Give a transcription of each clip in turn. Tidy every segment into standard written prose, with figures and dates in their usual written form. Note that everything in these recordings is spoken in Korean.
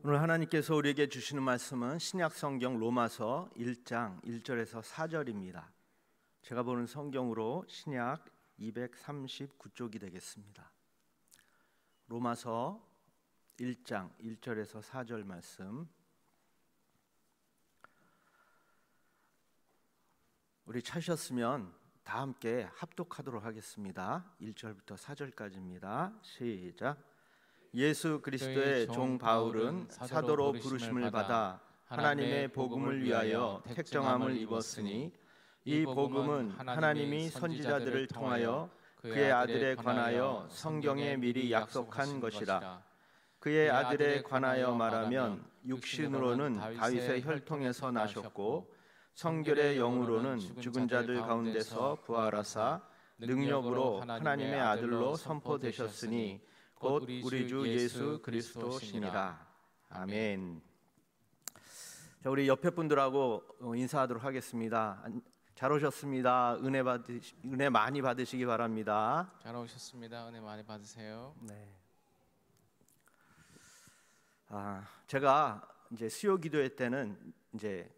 오늘 하나님께서 우리에게 주시는 말씀은 신약 성경 로마서 1장 1절에서 4절입니다. 제가 보는 성경으로 신약 239쪽이 되겠습니다. 로마서 1장 1절에서 4절 말씀, 우리 찾으셨으면 다 함께 합독하도록 하겠습니다. 1절부터 4절까지입니다. 시작. 예수 그리스도의 종 바울은 사도로 부르심을 받아 하나님의 복음을 위하여 택정함을 입었으니, 이 복음은 하나님이 선지자들을 통하여 그의 아들에 관하여 성경에 미리 약속한 것이라. 그의 아들에 관하여 말하면 육신으로는 다윗의 혈통에서 나셨고 성결의 영으로는 죽은 자들 가운데서 부활하사 능력으로 하나님의 아들로 선포되셨으니 곧 우리 주 예수 그리스도시니라. 아멘. 자, 우리 옆에 분들하고 인사하도록 하겠습니다. 잘 오셨습니다. 은혜 많이 받으시기 바랍니다. 잘 오셨습니다. 은혜 많이 받으세요. 네. 제가 이제 수요 기도회 때는 이제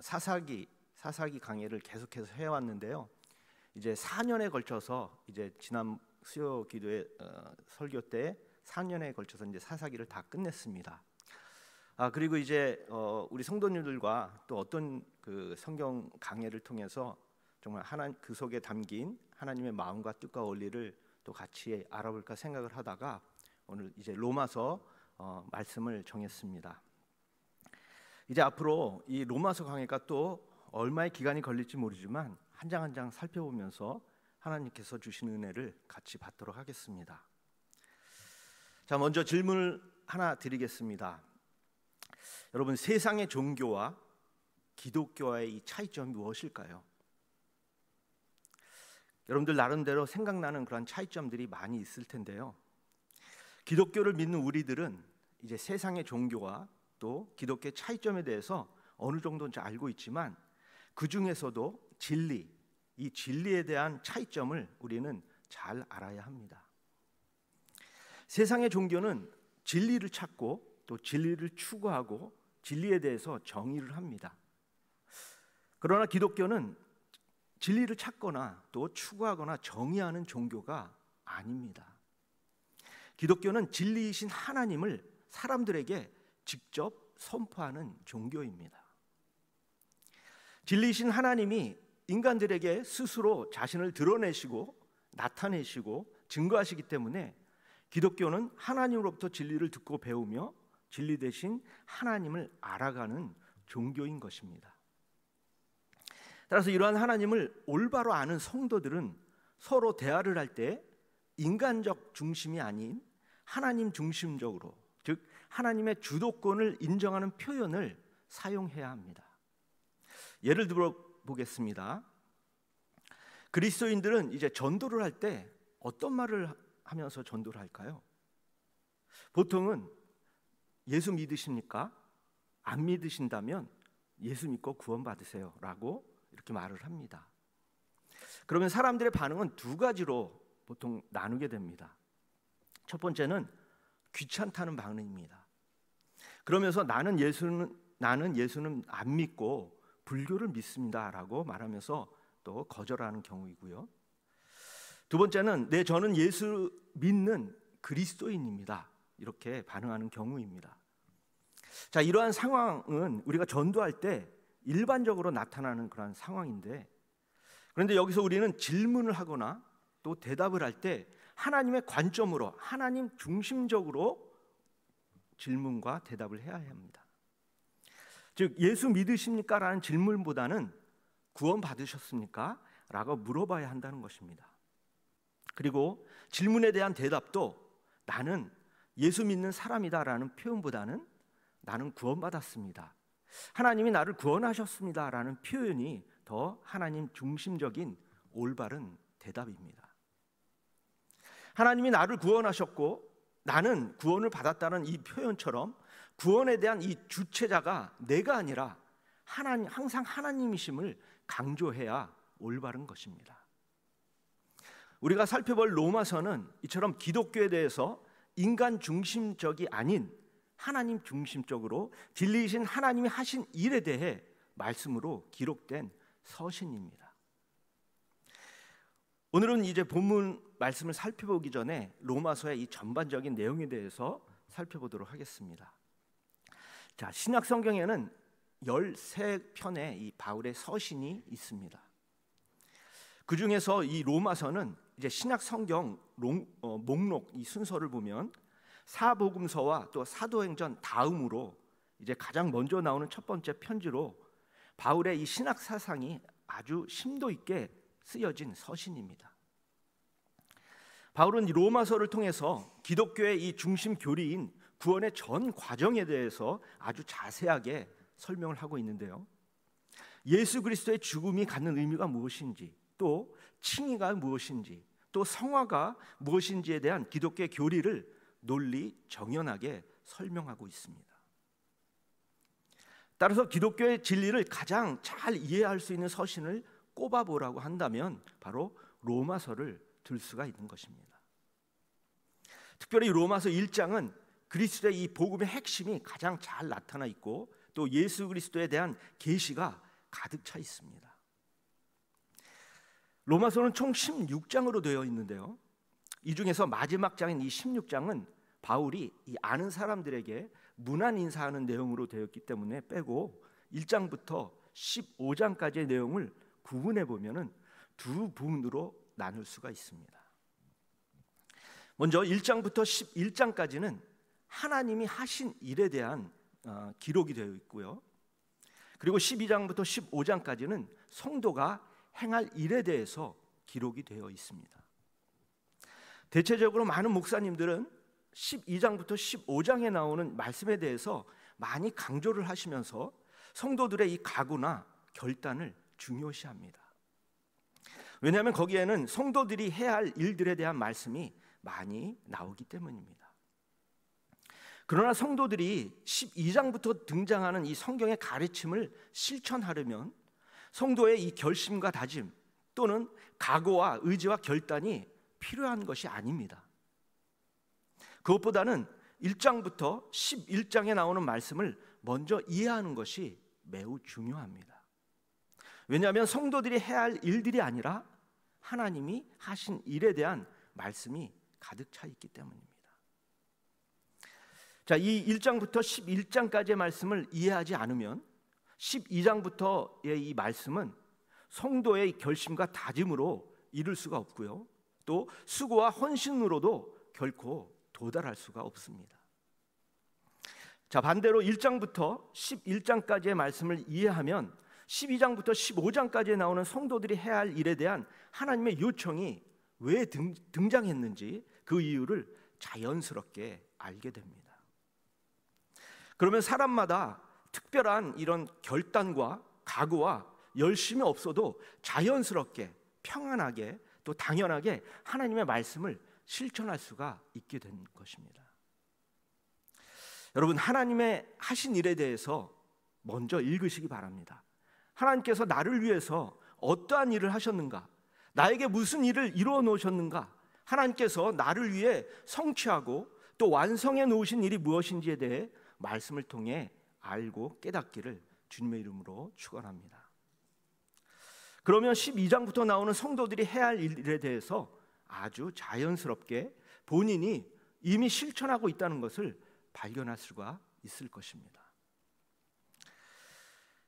사사기 강의를 계속해서 해왔는데요. 이제 4년에 걸쳐서 이제 지난 수요 기도회 설교 때 4년에 걸쳐서 이제 사사기를 다 끝냈습니다. 그리고 이제 우리 성도님들과 또 어떤 그 성경 강해를 통해서 정말 그 속에 담긴 하나님의 마음과 뜻과 원리를 또 같이 알아볼까 생각을 하다가 오늘 이제 로마서 말씀을 정했습니다. 이제 앞으로 이 로마서 강해가 또 얼마의 기간이 걸릴지 모르지만 한 장 한 장 살펴보면서 하나님께서 주신 은혜를 같이 받도록 하겠습니다. 자, 먼저 질문을 하나 드리겠습니다. 여러분, 세상의 종교와 기독교와의 이 차이점이 무엇일까요? 여러분들 나름대로 생각나는 그런 차이점들이 많이 있을 텐데요. 기독교를 믿는 우리들은 이제 세상의 종교와 또 기독교의 차이점에 대해서 어느 정도는 알고 있지만 그 중에서도 이 진리에 대한 차이점을 우리는 잘 알아야 합니다. 세상의 종교는 진리를 찾고 또 진리를 추구하고 진리에 대해서 정의를 합니다. 그러나 기독교는 진리를 찾거나 또 추구하거나 정의하는 종교가 아닙니다. 기독교는 진리이신 하나님을 사람들에게 직접 선포하는 종교입니다. 진리이신 하나님이 인간들에게 스스로 자신을 드러내시고 나타내시고 증거하시기 때문에 기독교는 하나님으로부터 진리를 듣고 배우며 진리 대신 하나님을 알아가는 종교인 것입니다. 따라서 이러한 하나님을 올바로 아는 성도들은 서로 대화를 할 때 인간적 중심이 아닌 하나님 중심적으로, 즉 하나님의 주도권을 인정하는 표현을 사용해야 합니다. 예를 들어 보겠습니다. 그리스도인들은 이제 전도를 할 때 어떤 말을 하면서 전도를 할까요? 보통은 예수 믿으십니까? 안 믿으신다면 예수 믿고 구원받으세요 라고 이렇게 말을 합니다. 그러면 사람들의 반응은 두 가지로 보통 나누게 됩니다. 첫 번째는 귀찮다는 반응입니다. 그러면서 나는 예수는 안 믿고 불교를 믿습니다라고 말하면서 또 거절하는 경우이고요. 두 번째는 저는 예수 믿는 그리스도인입니다. 이렇게 반응하는 경우입니다. 자, 이러한 상황은 우리가 전도할 때 일반적으로 나타나는 그런 상황인데, 그런데 여기서 우리는 질문을 하거나 또 대답을 할 때 하나님의 관점으로, 하나님 중심적으로 질문과 대답을 해야 합니다. 즉, 예수 믿으십니까? 라는 질문보다는 구원 받으셨습니까? 라고 물어봐야 한다는 것입니다. 그리고 질문에 대한 대답도 나는 예수 믿는 사람이다 라는 표현보다는 나는 구원받았습니다, 하나님이 나를 구원하셨습니다 라는 표현이 더 하나님 중심적인 올바른 대답입니다. 하나님이 나를 구원하셨고 나는 구원을 받았다는 이 표현처럼 구원에 대한 이 주체자가 내가 아니라 항상 하나님이심을 강조해야 올바른 것입니다. 우리가 살펴볼 로마서는 이처럼 기독교에 대해서 인간 중심적이 아닌 하나님 중심적으로 진리이신 하나님이 하신 일에 대해 말씀으로 기록된 서신입니다. 오늘은 이제 본문 말씀을 살펴보기 전에 로마서의 이 전반적인 내용에 대해서 살펴보도록 하겠습니다. 자, 신약 성경에는 13편의 이 바울의 서신이 있습니다. 그 중에서 이 로마서는 이제 신약 성경 목록 이 순서를 보면 사복음서와 또 사도행전 다음으로 이제 가장 먼저 나오는 첫 번째 편지로 바울의 이 신학 사상이 아주 심도 있게 쓰여진 서신입니다. 바울은 이 로마서를 통해서 기독교의 이 중심 교리인 구원의 전 과정에 대해서 아주 자세하게 설명을 하고 있는데요. 예수 그리스도의 죽음이 갖는 의미가 무엇인지, 또 칭의가 무엇인지, 또 성화가 무엇인지에 대한 기독교의 교리를 논리 정연하게 설명하고 있습니다. 따라서 기독교의 진리를 가장 잘 이해할 수 있는 서신을 꼽아보라고 한다면 바로 로마서를 들 수가 있는 것입니다. 특별히 로마서 1장은 그리스도의 이 복음의 핵심이 가장 잘 나타나 있고 또 예수 그리스도에 대한 계시가 가득 차 있습니다. 로마서는 총 16장으로 되어 있는데요. 이 중에서 마지막 장인 이 16장은 바울이 이 아는 사람들에게 문안 인사하는 내용으로 되었기 때문에 빼고 1장부터 15장까지의 내용을 구분해 보면은 두 부분으로 나눌 수가 있습니다. 먼저 1장부터 11장까지는 하나님이 하신 일에 대한 기록이 되어 있고요. 그리고 12장부터 15장까지는 성도가 행할 일에 대해서 기록이 되어 있습니다. 대체적으로 많은 목사님들은 12장부터 15장에 나오는 말씀에 대해서 많이 강조를 하시면서 성도들의 이 각오나 결단을 중요시합니다. 왜냐하면 거기에는 성도들이 해야 할 일들에 대한 말씀이 많이 나오기 때문입니다. 그러나 성도들이 12장부터 등장하는 이 성경의 가르침을 실천하려면 성도의 이 결심과 다짐 또는 각오와 의지와 결단이 필요한 것이 아닙니다. 그것보다는 1장부터 11장에 나오는 말씀을 먼저 이해하는 것이 매우 중요합니다. 왜냐하면 성도들이 해야 할 일들이 아니라 하나님이 하신 일에 대한 말씀이 가득 차 있기 때문입니다. 자, 이 1장부터 11장까지의 말씀을 이해하지 않으면 12장부터의 이 말씀은 성도의 결심과 다짐으로 이룰 수가 없고요. 또 수고와 헌신으로도 결코 도달할 수가 없습니다. 자, 반대로 1장부터 11장까지의 말씀을 이해하면 12장부터 15장까지에 나오는 성도들이 해야 할 일에 대한 하나님의 요청이 왜 등장했는지 그 이유를 자연스럽게 알게 됩니다. 그러면 사람마다 특별한 이런 결단과 각오와 열심이 없어도 자연스럽게 평안하게 또 당연하게 하나님의 말씀을 실천할 수가 있게 된 것입니다. 여러분, 하나님의 하신 일에 대해서 먼저 읽으시기 바랍니다. 하나님께서 나를 위해서 어떠한 일을 하셨는가, 나에게 무슨 일을 이루어 놓으셨는가, 하나님께서 나를 위해 성취하고 또 완성해 놓으신 일이 무엇인지에 대해 말씀을 통해 알고 깨닫기를 주님의 이름으로 축원합니다. 그러면 12장부터 나오는 성도들이 해야 할 일에 대해서 아주 자연스럽게 본인이 이미 실천하고 있다는 것을 발견할 수가 있을 것입니다.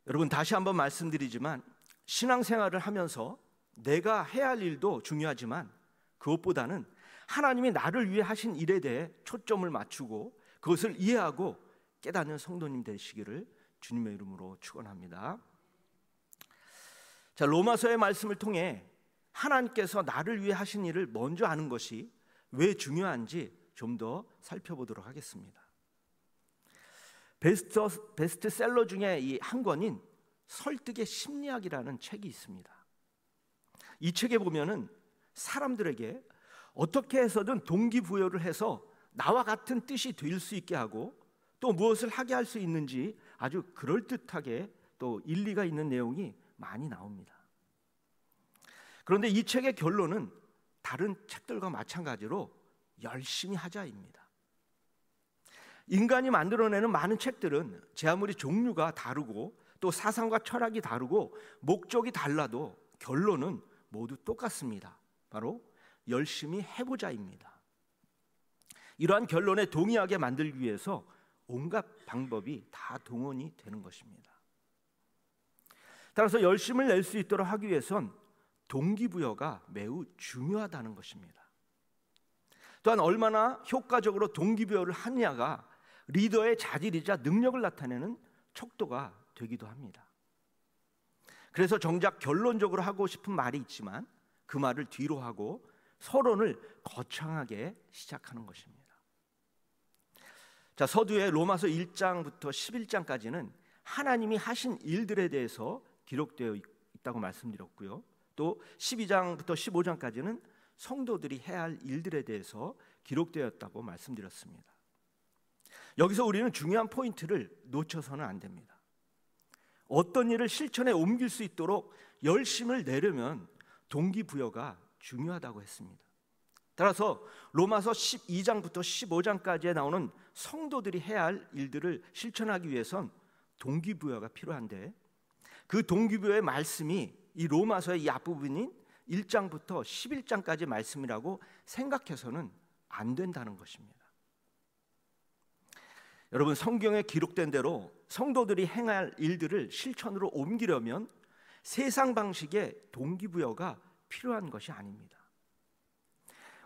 여러분, 다시 한번 말씀드리지만 신앙생활을 하면서 내가 해야 할 일도 중요하지만 그것보다는 하나님이 나를 위해 하신 일에 대해 초점을 맞추고 그것을 이해하고 깨닫는 성도님 되시기를 주님의 이름으로 축원합니다. 자, 로마서의 말씀을 통해 하나님께서 나를 위해 하신 일을 먼저 아는 것이 왜 중요한지 좀 더 살펴보도록 하겠습니다. 베스트셀러 중에 이 한 권인 설득의 심리학이라는 책이 있습니다. 이 책에 보면은 사람들에게 어떻게 해서든 동기부여를 해서 나와 같은 뜻이 될 수 있게 하고 또 무엇을 하게 할 수 있는지 아주 그럴듯하게 또 일리가 있는 내용이 많이 나옵니다. 그런데 이 책의 결론은 다른 책들과 마찬가지로 열심히 하자입니다. 인간이 만들어내는 많은 책들은 제 아무리 종류가 다르고 또 사상과 철학이 다르고 목적이 달라도 결론은 모두 똑같습니다. 바로 열심히 해보자입니다. 이러한 결론에 동의하게 만들기 위해서 온갖 방법이 다 동원이 되는 것입니다. 따라서 열심을 낼 수 있도록 하기 위해선 동기부여가 매우 중요하다는 것입니다. 또한 얼마나 효과적으로 동기부여를 하느냐가 리더의 자질이자 능력을 나타내는 척도가 되기도 합니다. 그래서 정작 결론적으로 하고 싶은 말이 있지만 그 말을 뒤로 하고 서론을 거창하게 시작하는 것입니다. 자, 서두에 로마서 1장부터 11장까지는 하나님이 하신 일들에 대해서 기록되어 있다고 말씀드렸고요. 또 12장부터 15장까지는 성도들이 해야 할 일들에 대해서 기록되었다고 말씀드렸습니다. 여기서 우리는 중요한 포인트를 놓쳐서는 안 됩니다. 어떤 일을 실천에 옮길 수 있도록 열심을 내려면 동기부여가 중요하다고 했습니다. 따라서 로마서 12장부터 15장까지에 나오는 성도들이 해야 할 일들을 실천하기 위해선 동기부여가 필요한데, 그 동기부여의 말씀이 이 로마서의 이 앞부분인 1장부터 11장까지 말씀이라고 생각해서는 안 된다는 것입니다. 여러분, 성경에 기록된 대로 성도들이 행할 일들을 실천으로 옮기려면 세상 방식의 동기부여가 필요한 것이 아닙니다.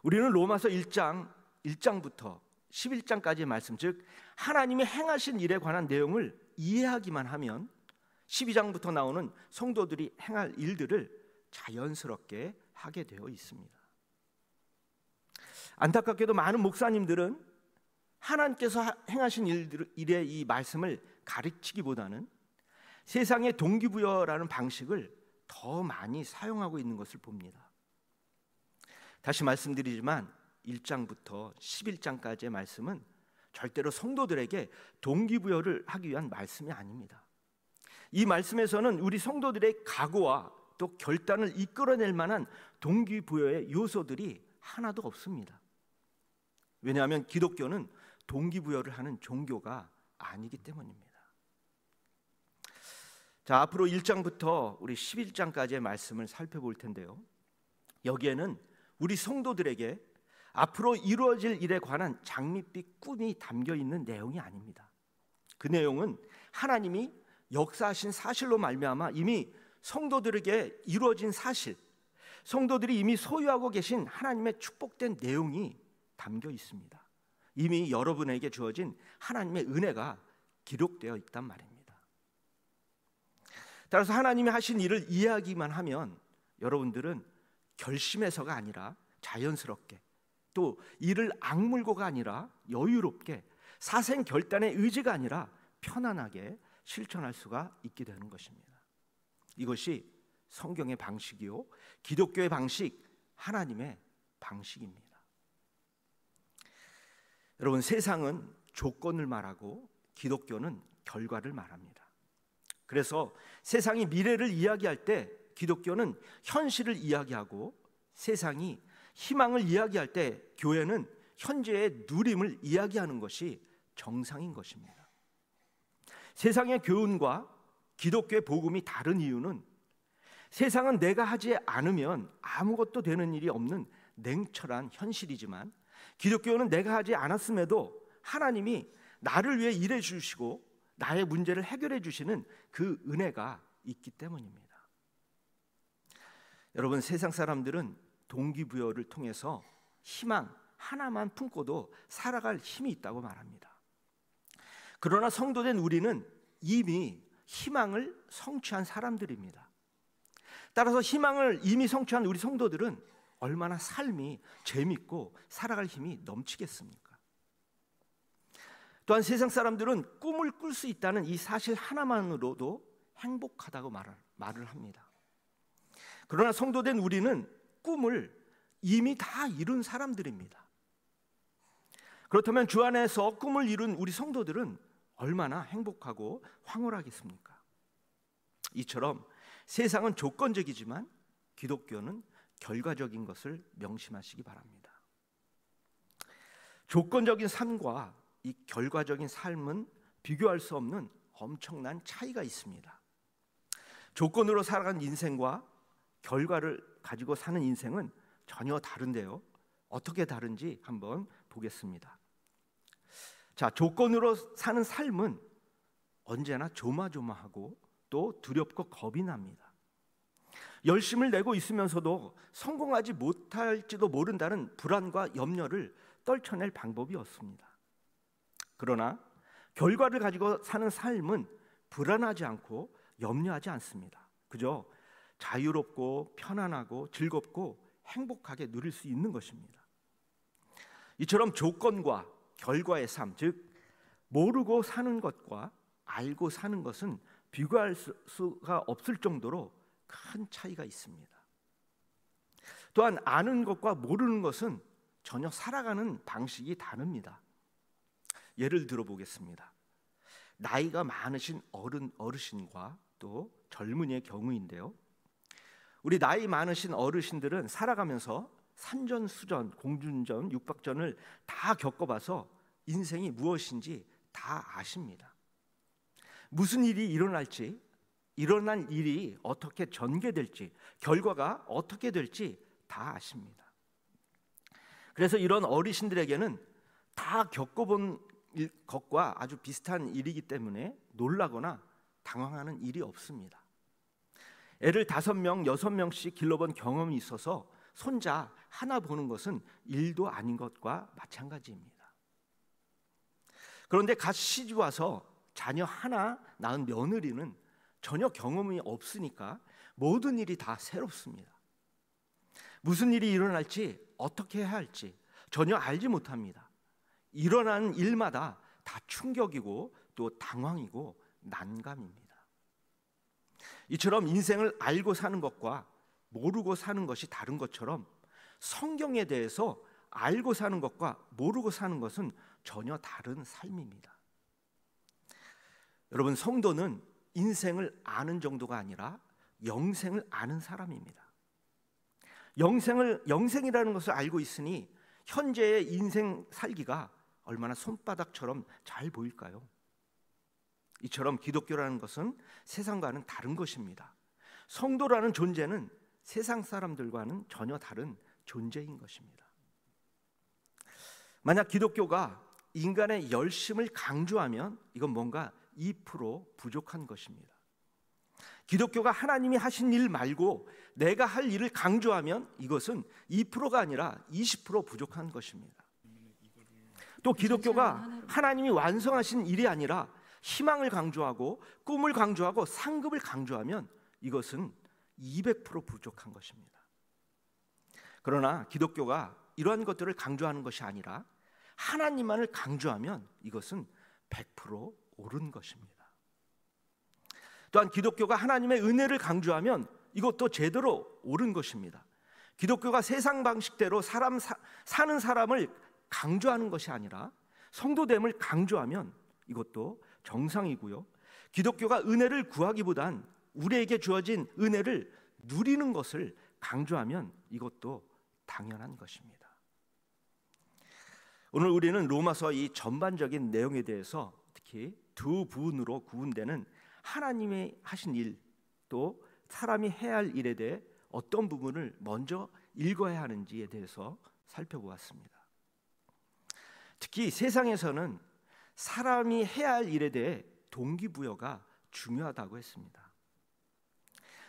우리는 로마서 1장부터 11장까지의 말씀, 즉 하나님이 행하신 일에 관한 내용을 이해하기만 하면 12장부터 나오는 성도들이 행할 일들을 자연스럽게 하게 되어 있습니다. 안타깝게도 많은 목사님들은 하나님께서 행하신 일의 이 말씀을 가르치기보다는 세상의 동기부여라는 방식을 더 많이 사용하고 있는 것을 봅니다. 다시 말씀드리지만 1장부터 11장까지의 말씀은 절대로 성도들에게 동기부여를 하기 위한 말씀이 아닙니다. 이 말씀에서는 우리 성도들의 각오와 또 결단을 이끌어낼 만한 동기부여의 요소들이 하나도 없습니다. 왜냐하면 기독교는 동기부여를 하는 종교가 아니기 때문입니다. 자, 앞으로 1장부터 우리 11장까지의 말씀을 살펴볼 텐데요. 여기에는 우리 성도들에게 앞으로 이루어질 일에 관한 장밋빛 꿈이 담겨 있는 내용이 아닙니다. 그 내용은 하나님이 역사하신 사실로 말미암아 이미 성도들에게 이루어진 사실, 성도들이 이미 소유하고 계신 하나님의 축복된 내용이 담겨 있습니다. 이미 여러분에게 주어진 하나님의 은혜가 기록되어 있단 말입니다. 따라서 하나님이 하신 일을 이해하기만 하면 여러분들은 결심해서가 아니라 자연스럽게, 또 이를 악물고가 아니라 여유롭게, 사생 결단의 의지가 아니라 편안하게 실천할 수가 있게 되는 것입니다. 이것이 성경의 방식이요, 기독교의 방식, 하나님의 방식입니다. 여러분, 세상은 조건을 말하고 기독교는 결과를 말합니다. 그래서 세상이 미래를 이야기할 때 기독교는 현실을 이야기하고, 세상이 희망을 이야기할 때 교회는 현재의 누림을 이야기하는 것이 정상인 것입니다. 세상의 교훈과 기독교의 복음이 다른 이유는 세상은 내가 하지 않으면 아무것도 되는 일이 없는 냉철한 현실이지만, 기독교는 내가 하지 않았음에도 하나님이 나를 위해 일해 주시고 나의 문제를 해결해 주시는 그 은혜가 있기 때문입니다. 여러분, 세상 사람들은 동기부여를 통해서 희망 하나만 품고도 살아갈 힘이 있다고 말합니다. 그러나 성도된 우리는 이미 희망을 성취한 사람들입니다. 따라서 희망을 이미 성취한 우리 성도들은 얼마나 삶이 재밌고 살아갈 힘이 넘치겠습니까? 또한 세상 사람들은 꿈을 꿀 수 있다는 이 사실 하나만으로도 행복하다고 말을 합니다. 그러나 성도된 우리는 꿈을 이미 다 이룬 사람들입니다. 그렇다면 주 안에서 꿈을 이룬 우리 성도들은 얼마나 행복하고 황홀하겠습니까? 이처럼 세상은 조건적이지만 기독교는 결과적인 것을 명심하시기 바랍니다. 조건적인 삶과 이 결과적인 삶은 비교할 수 없는 엄청난 차이가 있습니다. 조건으로 살아간 인생과 결과를 가지고 사는 인생은 전혀 다른데요. 어떻게 다른지 한번 보겠습니다. 자, 조건으로 사는 삶은 언제나 조마조마하고 또 두렵고 겁이 납니다. 열심을 내고 있으면서도 성공하지 못할지도 모른다는 불안과 염려를 떨쳐낼 방법이 없습니다. 그러나 결과를 가지고 사는 삶은 불안하지 않고 염려하지 않습니다. 그저 자유롭고 편안하고 즐겁고 행복하게 누릴 수 있는 것입니다. 이처럼 조건과 결과의 삶, 즉 모르고 사는 것과 알고 사는 것은 비교할 수가 없을 정도로 큰 차이가 있습니다. 또한 아는 것과 모르는 것은 전혀 살아가는 방식이 다릅니다. 예를 들어 보겠습니다. 나이가 많으신 어르신과 또 젊은이의 경우인데요. 우리 나이 많으신 어르신들은 살아가면서 산전수전, 공중전, 육박전을 다 겪어봐서 인생이 무엇인지 다 아십니다. 무슨 일이 일어날지, 일어난 일이 어떻게 전개될지, 결과가 어떻게 될지 다 아십니다. 그래서 이런 어르신들에게는 다 겪어본 것과 아주 비슷한 일이기 때문에 놀라거나 당황하는 일이 없습니다. 애를 5명, 6명씩 길러본 경험이 있어서 손자 하나 보는 것은 일도 아닌 것과 마찬가지입니다. 그런데 갓 시집 와서 자녀 하나 낳은 며느리는 전혀 경험이 없으니까 모든 일이 다 새롭습니다. 무슨 일이 일어날지 어떻게 해야 할지 전혀 알지 못합니다. 일어나는 일마다 다 충격이고 또 당황이고 난감입니다. 이처럼 인생을 알고 사는 것과 모르고 사는 것이 다른 것처럼 성경에 대해서 알고 사는 것과 모르고 사는 것은 전혀 다른 삶입니다. 여러분, 성도는 인생을 아는 정도가 아니라 영생을 아는 사람입니다. 영생이라는 것을 알고 있으니 현재의 인생 살기가 얼마나 손바닥처럼 잘 보일까요? 이처럼 기독교라는 것은 세상과는 다른 것입니다. 성도라는 존재는 세상 사람들과는 전혀 다른 존재인 것입니다. 만약 기독교가 인간의 열심을 강조하면 이건 뭔가 2% 부족한 것입니다. 기독교가 하나님이 하신 일 말고 내가 할 일을 강조하면 이것은 2%가 아니라 20% 부족한 것입니다. 또 기독교가 하나님이 완성하신 일이 아니라 희망을 강조하고 꿈을 강조하고 상급을 강조하면 이것은 200% 부족한 것입니다. 그러나 기독교가 이러한 것들을 강조하는 것이 아니라 하나님만을 강조하면 이것은 100% 옳은 것입니다. 또한 기독교가 하나님의 은혜를 강조하면 이것도 제대로 옳은 것입니다. 기독교가 세상 방식대로 사는 사람을 강조하는 것이 아니라 성도됨을 강조하면 이것도 정상이고요. 기독교가 은혜를 구하기보단 우리에게 주어진 은혜를 누리는 것을 강조하면 이것도 당연한 것입니다. 오늘 우리는 로마서 이 전반적인 내용에 대해서 특히 두 부분으로 구분되는 하나님이 하신 일, 또 사람이 해야 할 일에 대해 어떤 부분을 먼저 읽어야 하는지에 대해서 살펴보았습니다. 특히 세상에서는 사람이 해야 할 일에 대해 동기부여가 중요하다고 했습니다.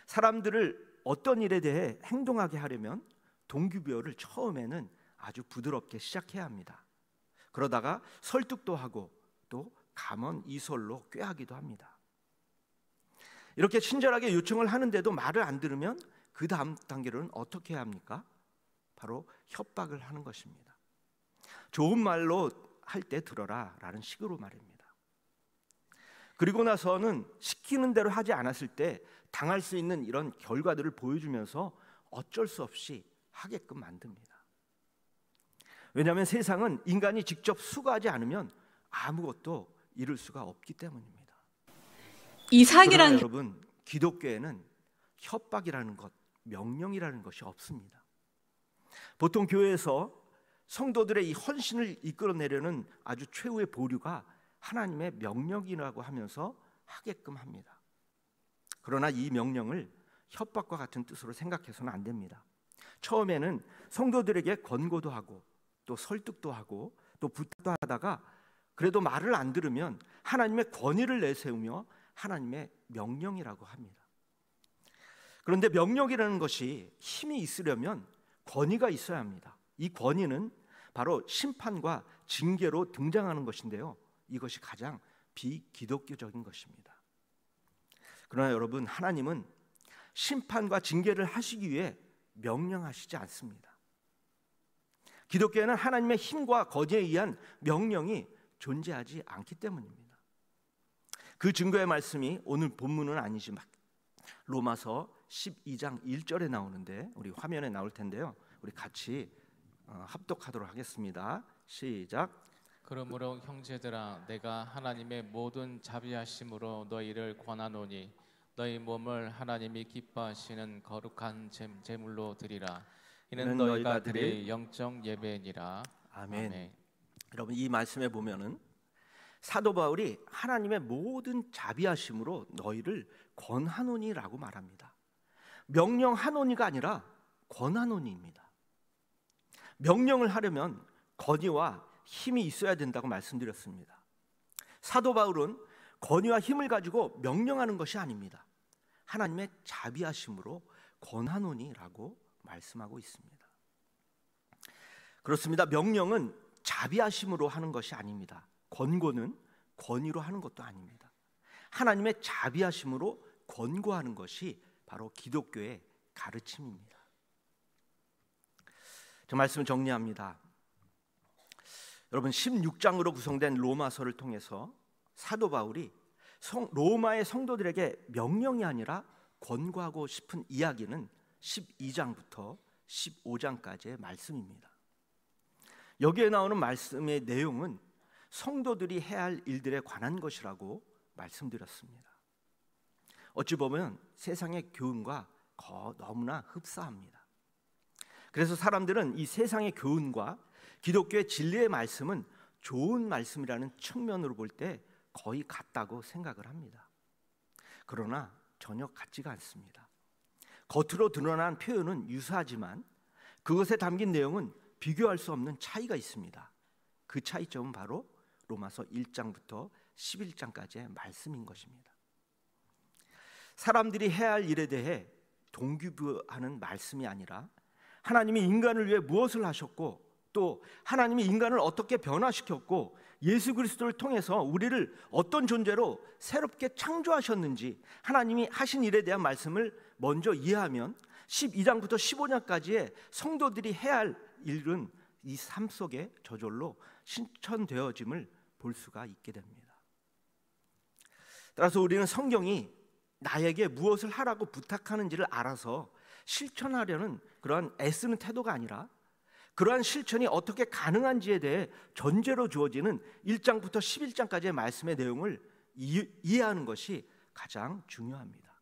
사람들을 어떤 일에 대해 행동하게 하려면 동기부여를 처음에는 아주 부드럽게 시작해야 합니다. 그러다가 설득도 하고 또 감언이설로 꾀하기도 합니다. 이렇게 친절하게 요청을 하는데도 말을 안 들으면 그 다음 단계로는 어떻게 해야 합니까? 바로 협박을 하는 것입니다. 좋은 말로 할 때 들어라 라는 식으로 말입니다. 그리고 나서는 시키는 대로 하지 않았을 때 당할 수 있는 이런 결과들을 보여주면서 어쩔 수 없이 하게끔 만듭니다. 왜냐하면 세상은 인간이 직접 수고하지 않으면 아무것도 이룰 수가 없기 때문입니다. 이삭이란 여러분, 기독교에는 협박이라는 것, 명령이라는 것이 없습니다. 보통 교회에서 성도들의 이 헌신을 이끌어내려는 아주 최후의 보류가 하나님의 명령이라고 하면서 하게끔 합니다. 그러나 이 명령을 협박과 같은 뜻으로 생각해서는 안 됩니다. 처음에는 성도들에게 권고도 하고 또 설득도 하고 또 부탁도 하다가 그래도 말을 안 들으면 하나님의 권위를 내세우며 하나님의 명령이라고 합니다. 그런데 명령이라는 것이 힘이 있으려면 권위가 있어야 합니다. 이 권위는 바로 심판과 징계로 등장하는 것인데요, 이것이 가장 비기독교적인 것입니다. 그러나 여러분, 하나님은 심판과 징계를 하시기 위해 명령하시지 않습니다. 기독교에는 하나님의 힘과 권위에 의한 명령이 존재하지 않기 때문입니다. 그 증거의 말씀이 오늘 본문은 아니지만 로마서 12장 1절에 나오는데, 우리 화면에 나올 텐데요, 우리 같이 합독하도록 하겠습니다. 시작. 그러므로 형제들아, 내가 하나님의 모든 자비하심으로 너희를 권하노니 너희 몸을 하나님이 기뻐하시는 거룩한 제물로 드리라. 이는 너희가 드릴 영적 예배니라. 아멘. 여러분, 이 말씀에 보면은 사도 바울이 하나님의 모든 자비하심으로 너희를 권하노니라고 말합니다. 명령하노니가 아니라 권하노니입니다. 명령을 하려면 권위와 힘이 있어야 된다고 말씀드렸습니다. 사도 바울은 권위와 힘을 가지고 명령하는 것이 아닙니다. 하나님의 자비하심으로 권하노니라고 말씀하고 있습니다. 그렇습니다. 명령은 자비하심으로 하는 것이 아닙니다. 권고는 권위로 하는 것도 아닙니다. 하나님의 자비하심으로 권고하는 것이 바로 기독교의 가르침입니다. 저 말씀을 정리합니다. 여러분, 16장으로 구성된 로마서를 통해서 사도 바울이 로마의 성도들에게 명령이 아니라 권고하고 싶은 이야기는 12장부터 15장까지의 말씀입니다. 여기에 나오는 말씀의 내용은 성도들이 해야 할 일들에 관한 것이라고 말씀드렸습니다. 어찌 보면 세상의 교훈과 너무나 흡사합니다. 그래서 사람들은 이 세상의 교훈과 기독교의 진리의 말씀은 좋은 말씀이라는 측면으로 볼 때 거의 같다고 생각을 합니다. 그러나 전혀 같지가 않습니다. 겉으로 드러난 표현은 유사하지만 그것에 담긴 내용은 비교할 수 없는 차이가 있습니다. 그 차이점은 바로 로마서 1장부터 11장까지의 말씀인 것입니다. 사람들이 해야 할 일에 대해 동기부여하는 말씀이 아니라 하나님이 인간을 위해 무엇을 하셨고 또 하나님이 인간을 어떻게 변화시켰고 예수 그리스도를 통해서 우리를 어떤 존재로 새롭게 창조하셨는지 하나님이 하신 일에 대한 말씀을 먼저 이해하면 12장부터 15장까지의 성도들이 해야 할 일은 이 삶 속에 저절로 실천되어짐을 볼 수가 있게 됩니다. 따라서 우리는 성경이 나에게 무엇을 하라고 부탁하는지를 알아서 실천하려는 그러한 애쓰는 태도가 아니라 그러한 실천이 어떻게 가능한지에 대해 전제로 주어지는 1장부터 11장까지의 말씀의 내용을 이해하는 것이 가장 중요합니다.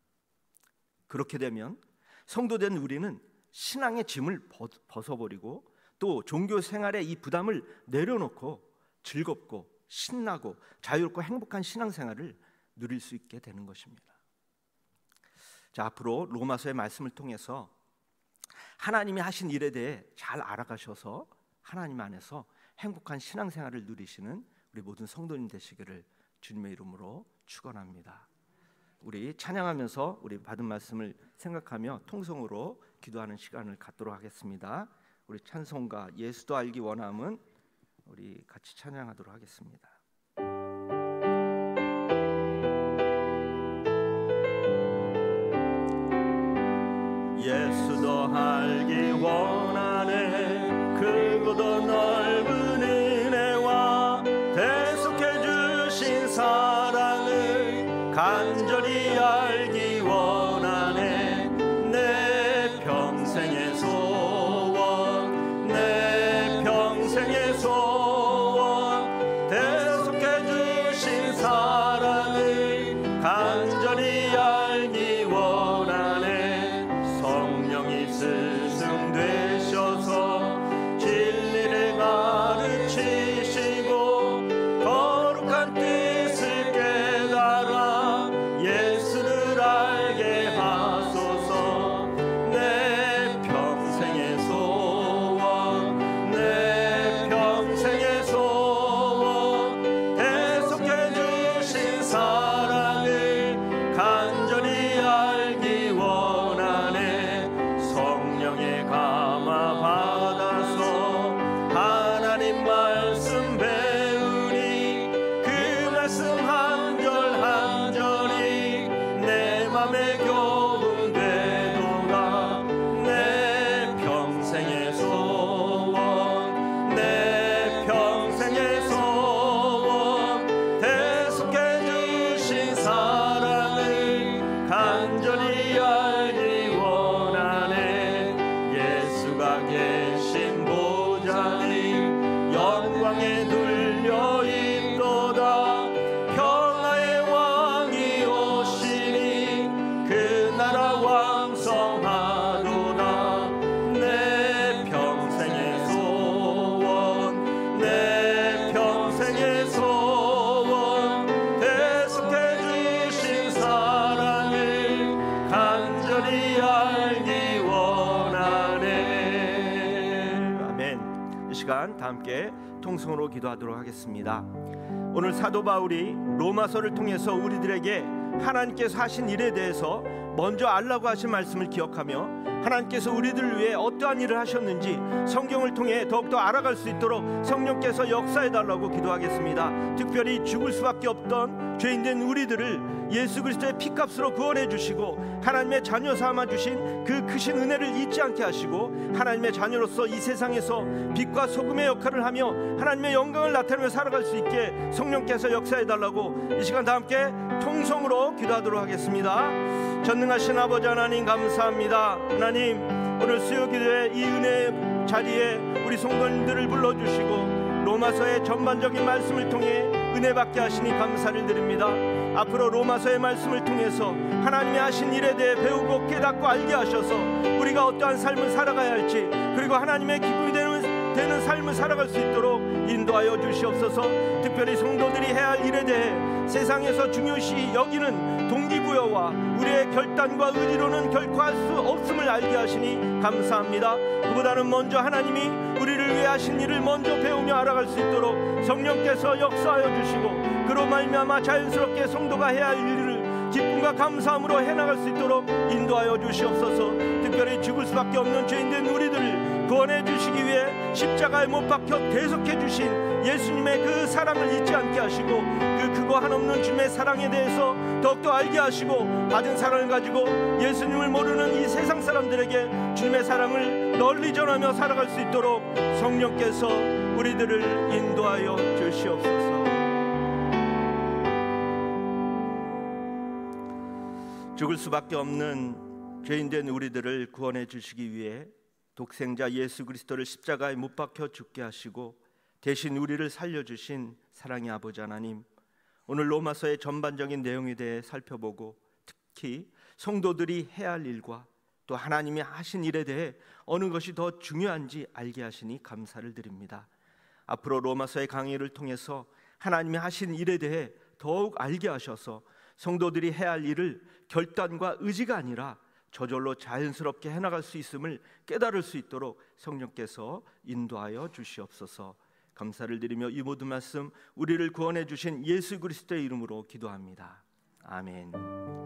그렇게 되면 성도된 우리는 신앙의 짐을 벗어버리고 또 종교 생활의 이 부담을 내려놓고 즐겁고 신나고 자유롭고 행복한 신앙생활을 누릴 수 있게 되는 것입니다. 자, 앞으로 로마서의 말씀을 통해서 하나님이 하신 일에 대해 잘 알아가셔서 하나님 안에서 행복한 신앙생활을 누리시는 우리 모든 성도님 되시기를 주님의 이름으로 축원합니다. 우리 찬양하면서 우리 받은 말씀을 생각하며 통성으로 기도하는 시간을 갖도록 하겠습니다. 우리 찬송가 예수도 알기 원함은 우리 같이 찬양하도록 하겠습니다. 예수도 알기 원하네 크고도 넓은 은혜와 대속해 주신 사랑을 간절히 알기 원하네 내 평생의 소원 내 평생의 소원 대속해 주신 사랑을 간절히 알기 원하네 성령이 스승 되셔서 진리를 시간 다 함께 통성으로 기도하도록 하겠습니다. 오늘 사도 바울이 로마서를 통해서 우리들에게 하나님께서 하신 일에 대해서 먼저 알라고 하신 말씀을 기억하며 하나님께서 우리들을 위해 어떠한 일을 하셨는지 성경을 통해 더욱더 알아갈 수 있도록 성령께서 역사해달라고 기도하겠습니다. 특별히 죽을 수밖에 없던 죄인된 우리들을 예수 그리스도의 피값으로 구원해 주시고 하나님의 자녀 삼아 주신 그 크신 은혜를 잊지 않게 하시고 하나님의 자녀로서 이 세상에서 빛과 소금의 역할을 하며 하나님의 영광을 나타내며 살아갈 수 있게 성령께서 역사해달라고 이 시간 다 함께 통성으로 기도하도록 하겠습니다. 전능하신 아버지 하나님 감사합니다. 하나님, 오늘 수요기도의 이 은혜 자리에 우리 성도님들을 불러주시고 로마서의 전반적인 말씀을 통해 은혜 받게 하시니 감사를 드립니다. 앞으로 로마서의 말씀을 통해서 하나님이 하신 일에 대해 배우고 깨닫고 알게 하셔서 우리가 어떠한 삶을 살아가야 할지, 그리고 하나님의 기쁨이 되는 삶을 살아갈 수 있도록 인도하여 주시옵소서. 특별히 성도들이 해야 할 일에 대해 세상에서 중요시 여기는 동기부여와 우리의 결단과 의지로는 결코 할 수 없음을 알게 하시니 감사합니다. 그보다는 먼저 하나님이 우리를 위해 하신 일을 먼저 배우며 알아갈 수 있도록 성령께서 역사하여 주시고 그로 말미암아 자연스럽게 성도가 해야 할 일을 기쁨과 감사함으로 해나갈 수 있도록 인도하여 주시옵소서. 특별히 죽을 수밖에 없는 죄인된 우리들을 구원해 주시기 위해 십자가에 못 박혀 대속해 주신 예수님의 그 사랑을 잊지 않게 하시고 그 크고 한없는 주님의 사랑에 대해서 더욱더 알게 하시고 받은 사랑을 가지고 예수님을 모르는 이 세상 사람들에게 주님의 사랑을 널리 전하며 살아갈 수 있도록 성령께서 우리들을 인도하여 주시옵소서. 죽을 수밖에 없는 죄인된 우리들을 구원해 주시기 위해 독생자 예수 그리스도를 십자가에 못 박혀 죽게 하시고 대신 우리를 살려주신 사랑의 아버지 하나님, 오늘 로마서의 전반적인 내용에 대해 살펴보고 특히 성도들이 해야 할 일과 또 하나님이 하신 일에 대해 어느 것이 더 중요한지 알게 하시니 감사를 드립니다. 앞으로 로마서의 강의를 통해서 하나님이 하신 일에 대해 더욱 알게 하셔서 성도들이 해야 할 일을 결단과 의지가 아니라 저절로 자연스럽게 해나갈 수 있음을 깨달을 수 있도록 성령께서 인도하여 주시옵소서. 감사를 드리며 이 모든 말씀 우리를 구원해 주신 예수 그리스도의 이름으로 기도합니다. 아멘.